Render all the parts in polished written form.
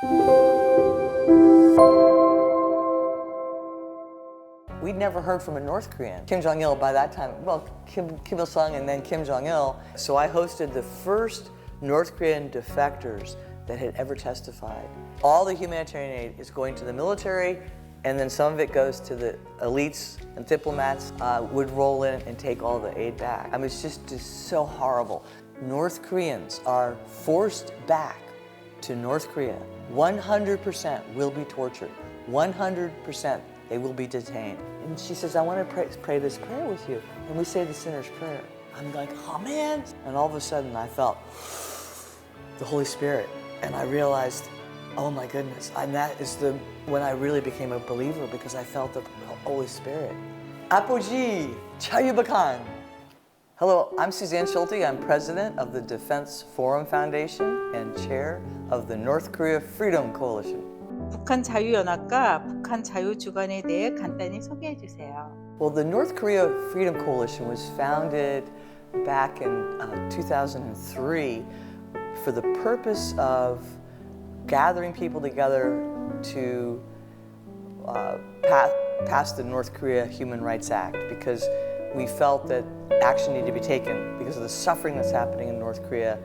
We'd never heard from a North Korean. Kim Jong-il by that time, well, Kim Il-sung and then Kim Jong-il. So I hosted the first North Korean defectors that had ever testified. All the humanitarian aid is going to the military, and then some of it goes to the elites and diplomats would roll in and take all the aid back. I mean, it's just so horrible. North Koreans are forced back to North Korea. 100% will be tortured. 100% they will be detained. And she says, I want to pray this prayer with you. And we say the sinner's prayer. I'm like, oh man. And all of a sudden I felt the Holy Spirit. And I realized, oh my goodness. And that is when I really became a believer, because I felt the Holy Spirit. Apogee, 자유북한. Hello, I'm 수잔숄티. I'm president of the Defense Forum Foundation and chair of the North Korea Freedom Coalition. 북한자유연합과 북한자유주간에 대해 간단히 소개해 주세요. Well, the North Korea Freedom Coalition was founded back in 2003 for the purpose of gathering people together to pass the North Korea Human Rights Act, because we felt that action needed to be taken because of the suffering that's happening in North Korea.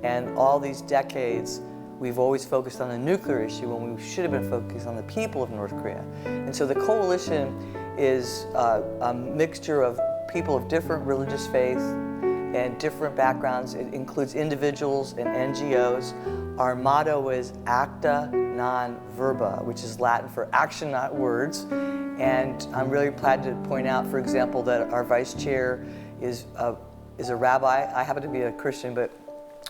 And all these decades, we've always focused on the nuclear issue when we should have been focused on the people of North Korea. And so the coalition is a mixture of people of different religious faith and different backgrounds. It includes individuals and NGOs. Our motto is acta non verba, which is Latin for action, not words. And I'm really glad to point out, for example, that our vice chair is a rabbi. I happen to be a Christian, but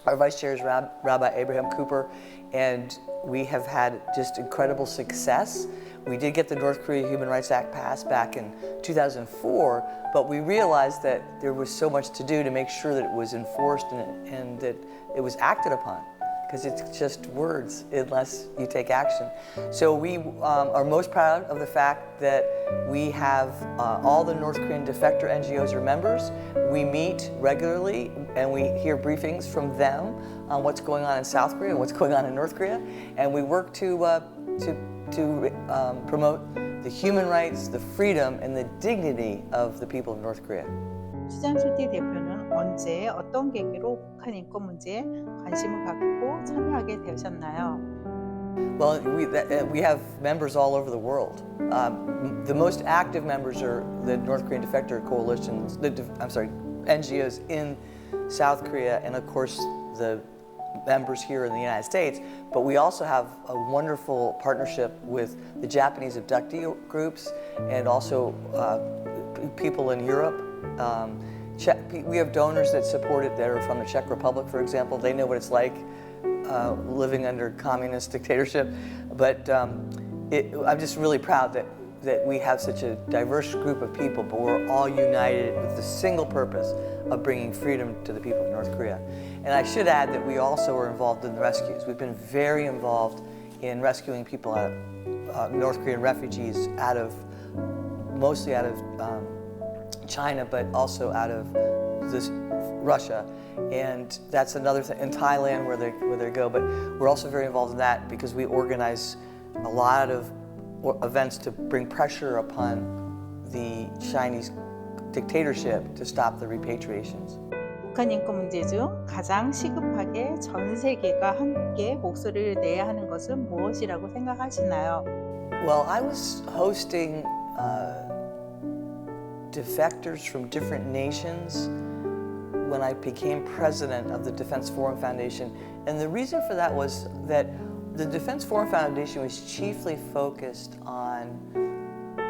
our vice chair is Rabbi Abraham Cooper, and we have had just incredible success. We did get the North Korea Human Rights Act passed back in 2004, but we realized that there was so much to do to make sure that it was enforced and that it was acted upon, because it's just words unless you take action. So we are most proud of the fact that we have all the North Korean defector NGOs are members. We meet regularly and we hear briefings from them on what's going on in South Korea and what's going on in North Korea, and we work to promote the human rights, the freedom, and the dignity of the people of North Korea. 수잔숄티 대표는 언제 어떤 계기로 북한 인권 문제에 관심을 갖고 참여하게 되셨나요? Well, we have members all over the world. The most active members are the North Korean Defector Coalitions, NGOs in South Korea, and of course the members here in the United States. But we also have a wonderful partnership with the Japanese abductee groups and also people in Europe. We have donors that support it that are from the Czech Republic, for example. They know what it's like living under communist dictatorship. But I'm just really proud that we have such a diverse group of people, but we're all united with the single purpose of bringing freedom to the people of North Korea. And I should add that we also are involved in the rescues. We've been very involved in rescuing people out of North Korean refugees mostly out of China, but also out of Russia. And that's another thing in Thailand where they go. But we're also very involved in that because we organize a lot of events to bring pressure upon the Chinese dictatorship to stop the repatriations. 북한 인권 문제 중 가장 시급하게 전 세계가 함께 목소리를 내야 하는 것은 무엇이라고 생각하시나요? Well, I was hosting defectors from different nations when I became president of the Defense Forum Foundation. And the reason for that was that the Defense Forum Foundation was chiefly focused on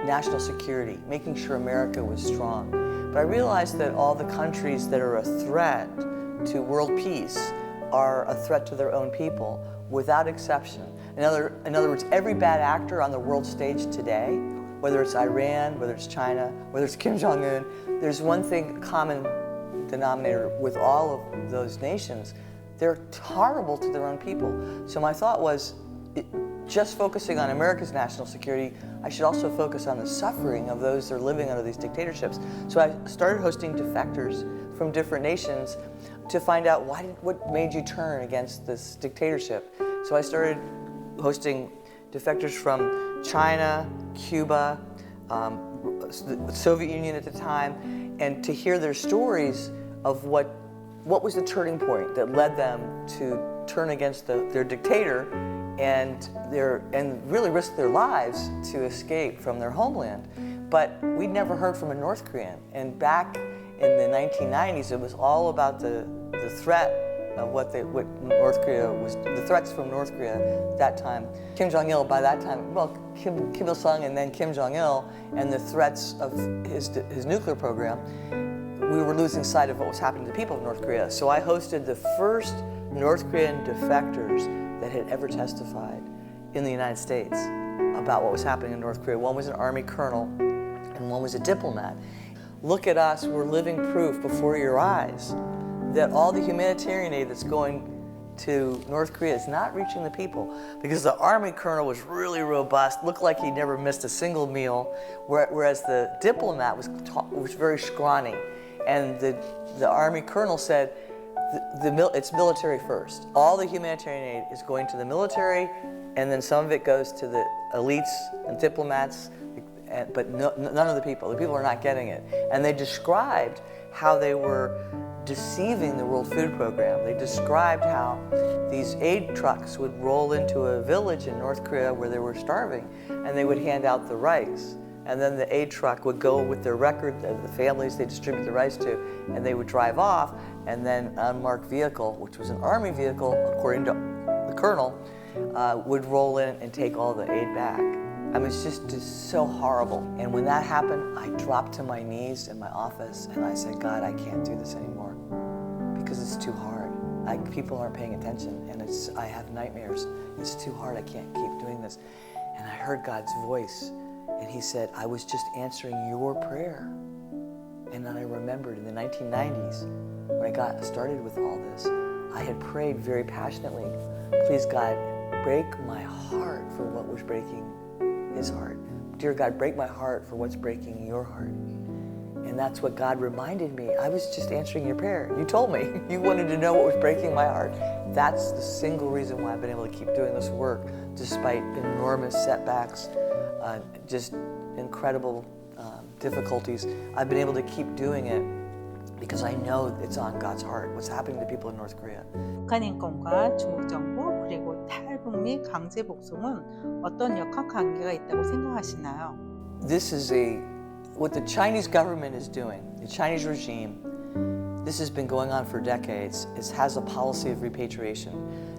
national security, making sure America was strong. But I realized that all the countries that are a threat to world peace are a threat to their own people, without exception. In other words, every bad actor on the world stage today, whether it's Iran, whether it's China, whether it's Kim Jong-un, there's one thing, common denominator with all of those nations. They're horrible to their own people. So my thought was, just focusing on America's national security, I should also focus on the suffering of those that are living under these dictatorships. So I started hosting defectors from different nations to find out what made you turn against this dictatorship. So I started hosting defectors from China, Cuba, the Soviet Union at the time, and to hear their stories of what was the turning point that led them to turn against their dictator and really risk their lives to escape from their homeland. But we'd never heard from a North Korean. And back in the 1990s, it was all about the threat of what North Korea was, the threats from North Korea at that time. Kim Jong-il, by that time, well, Kim Il-sung and then Kim Jong-il, and the threats of his nuclear program, we were losing sight of what was happening to the people of North Korea. So I hosted the first North Korean defectors that had ever testified in the United States about what was happening in North Korea. One was an Army colonel, and one was a diplomat. Look at us, we're living proof before your eyes that all the humanitarian aid that's going to North Korea is not reaching the people, because the Army colonel was really robust, looked like he never missed a single meal, whereas the diplomat was very scrawny. And the Army colonel said, it's military first. All the humanitarian aid is going to the military, and then some of it goes to the elites and diplomats, but none of the people. The people are not getting it. And they described how they were deceiving the World Food Program. They described how these aid trucks would roll into a village in North Korea where they were starving, and they would hand out the rice. And then the aid truck would go with their record of the families they distribute the rice to, and they would drive off, and then an unmarked vehicle, which was an Army vehicle, according to the colonel, would roll in and take all the aid back. I mean, it's just so horrible. And when that happened, I dropped to my knees in my office and I said, God, I can't do this anymore because it's too hard. People aren't paying attention, and I have nightmares. It's too hard, I can't keep doing this. And I heard God's voice, and he said, I was just answering your prayer. And then I remembered in the 1990s, when I got started with all this, I had prayed very passionately, please God, break my heart for what was breaking his heart. Dear God, break my heart for what's breaking your heart. And that's what God reminded me. I was just answering your prayer. You told me. You wanted to know what was breaking my heart. That's the single reason why I've been able to keep doing this work, despite enormous setbacks, just incredible difficulties. I've been able to keep doing it because I know it's on God's heart, what's happening to people in North Korea. 북한인권과 중국정부 그리고 탈북 및 강제 복송은 어떤 역학관계가 있다고 생각하시나요? This is what the Chinese government is doing. The Chinese regime, this has been going on for decades. It has a policy of repatriation.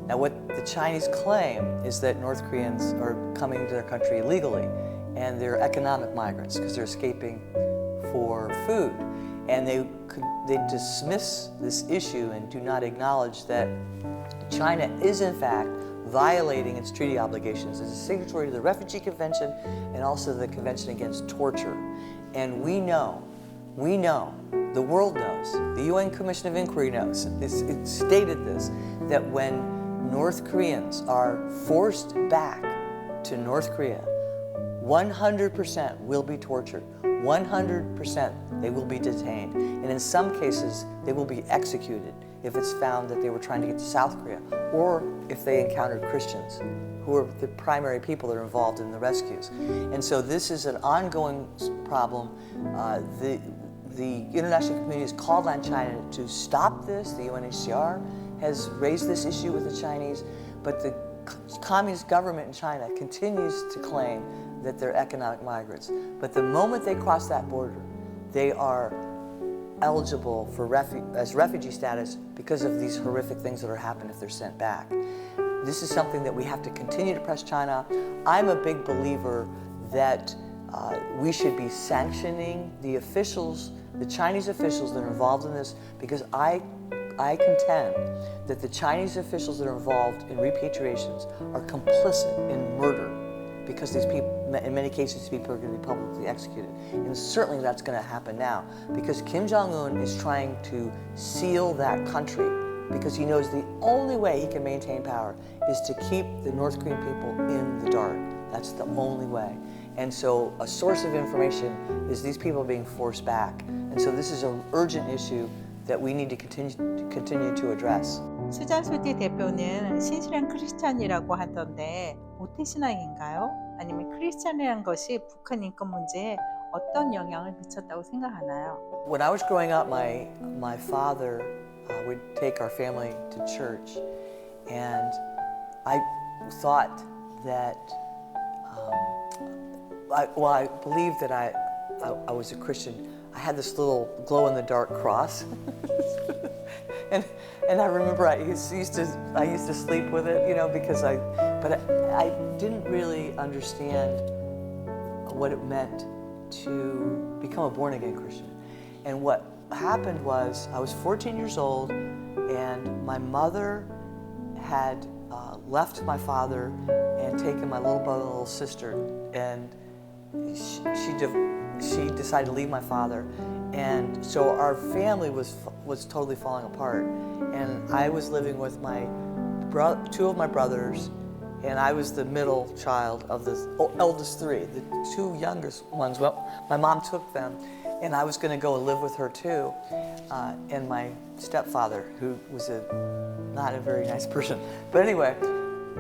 Now what the Chinese claim is that North Koreans are coming to their country illegally, and they're economic migrants because they're escaping for food. And they dismiss this issue and do not acknowledge that China is in fact violating its treaty obligations as a signatory to the Refugee Convention and also the Convention Against Torture. And we know, the world knows, the UN Commission of Inquiry knows, it stated this, that when North Koreans are forced back to North Korea, 100% will be tortured. 100% they will be detained. And in some cases, they will be executed if it's found that they were trying to get to South Korea, or if they encountered Christians, who are the primary people that are involved in the rescues. And so this is an ongoing problem. The international community has called on China to stop this. The UNHCR has raised this issue with the Chinese, but the communist government in China continues to claim that they're economic migrants. But the moment they cross that border, they are eligible for as refugee status because of these horrific things that are happening if they're sent back. This is something that we have to continue to press China. I'm a big believer that we should be sanctioning the officials, the Chinese officials that are involved in this, because I contend that the Chinese officials that are involved in repatriations are complicit in murder, because these people, in many cases, these people are going to be publicly executed. And certainly that's going to happen now, because Kim Jong-un is trying to seal that country, because he knows the only way he can maintain power is to keep the North Korean people in the dark. That's the only way. And so a source of information is these people being forced back. And so this is an urgent issue that we need to continue to address. 수잔숄티 대표는 신실한 크리스찬이라고 하던데 모태신앙인가요? 아니면 크리스찬이라는 것이 북한 인권 문제에 어떤 영향을 미쳤다고 생각하나요? When I was growing up, my father would take our family to church, and I thought that I believed that I was a Christian. I had this little glow-in-the-dark cross, and I remember I used to sleep with it, you know, because I didn't really understand what it meant to become a born-again Christian. And what happened was I was 14 years old, and my mother had left my father and taken my little brother and little sister, and she decided to leave my father, and so our family was totally falling apart. And I was living with two of my brothers, and I was the middle child of the eldest three. The two youngest ones, well, my mom took them, and I was going to go and live with her too, and my stepfather, who was not a very nice person. But anyway,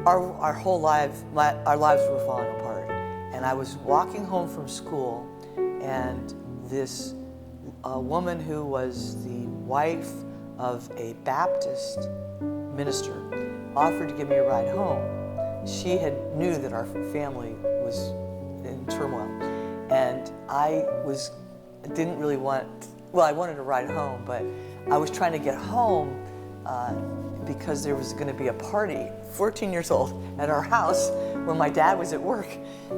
our whole lives, our lives were falling apart. And I was walking home from school, and this woman who was the wife of a Baptist minister offered to give me a ride home. She knew that our family was in turmoil, and I didn't really want. Well, I wanted to ride home, but I was trying to get home because there was going to be a party, 14 years old, at our house when my dad was at work,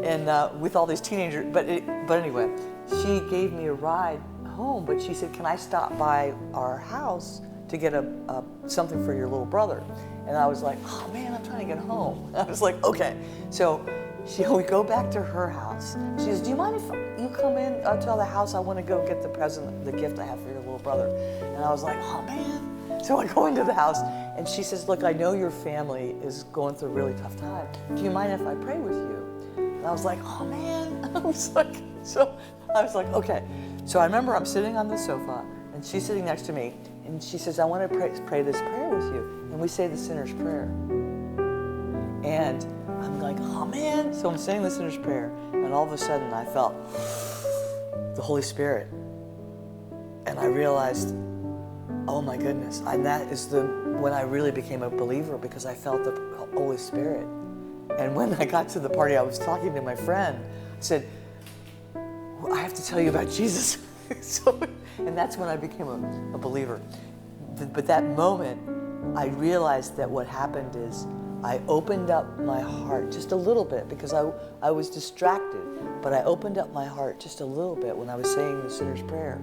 and with all these teenagers. But anyway, she gave me a ride home, but she said, "Can I stop by our house to get something for your little brother?" And I was like, "Oh man, I'm trying to get home." I was like, "Okay." So we go back to her house. She says, "Do you mind if you come in to the house? I want to go get the gift I have for your little brother." And I was like, "Oh man." So I go into the house, and she says, "Look, I know your family is going through a really tough time. Do you mind if I pray with you?" And I was like, "Oh man." I was like, "Okay." So I remember I'm sitting on the sofa, and she's sitting next to me, and she says, "I want to pray this prayer with you." And we say the sinner's prayer. And I'm like, "Oh man." So I'm saying the sinner's prayer, and all of a sudden I felt the Holy Spirit. And I realized, oh my goodness, and that is when I really became a believer, because I felt the Holy Spirit. And when I got to the party, I was talking to my friend. I said, "I have to tell you about Jesus." And that's when I became a believer. But that moment, I realized that what happened is I opened up my heart just a little bit, because I was distracted, but I opened up my heart just a little bit when I was saying the sinner's prayer.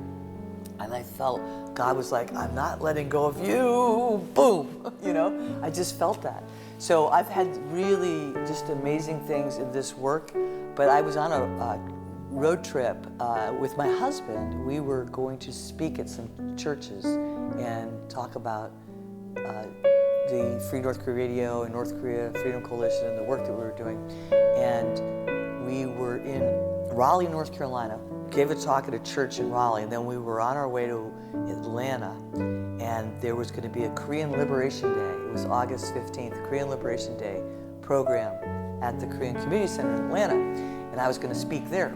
And I felt God was like, "I'm not letting go of you." Boom, you know, I just felt that. So I've had really just amazing things in this work, but I was on a road trip with my husband. We were going to speak at some churches and talk about the Free North Korea Radio and North Korea Freedom Coalition and the work that we were doing. And we were in Raleigh, North Carolina, gave a talk at a church in Raleigh, and then we were on our way to Atlanta, and there was going to be a Korean Liberation Day. It was August 15th, Korean Liberation Day program at the Korean Community Center in Atlanta, and I was going to speak there.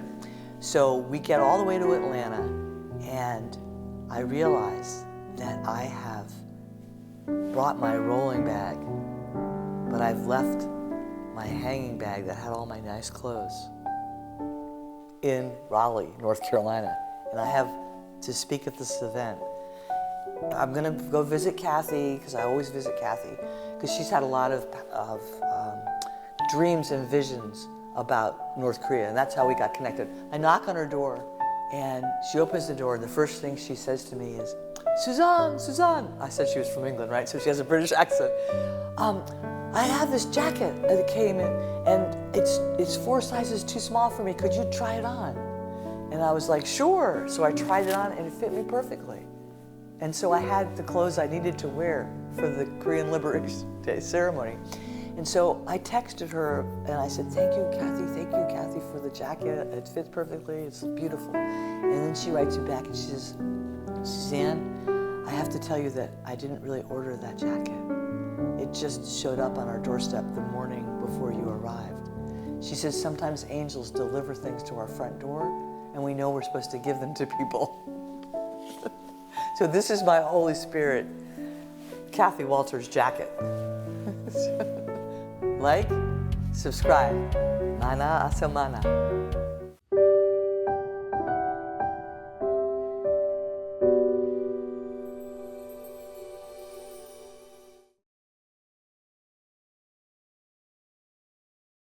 So we get all the way to Atlanta, and I realized that I have brought my rolling bag, but I've left my hanging bag that had all my nice clothes in Raleigh, North Carolina, and I have to speak at this event. I'm gonna go visit Kathy, because I always visit Kathy, because she's had a lot of dreams and visions about North Korea, and that's how we got connected. I knock on her door, and she opens the door, and the first thing she says to me is, "Suzanne, Suzanne." I said she was from England, right? So she has a British accent. "I have this jacket that came in, and it's 4 sizes too small for me. Could you try it on?" And I was like, "Sure." So I tried it on, and it fit me perfectly. And so I had the clothes I needed to wear for the Korean Liberation Day ceremony. And so I texted her, and I said, thank you, Kathy, for the jacket. It fits perfectly. It's beautiful." And then she writes me back, and she says, "Suzanne, I have to tell you that I didn't really order that jacket. it just showed up on our doorstep the morning before you arrived. She says sometimes angels deliver things to our front door and we know we're supposed to give them to people. So this is my Holy Spirit, Kathy Walters jacket. Like, subscribe. Manna에서 만나.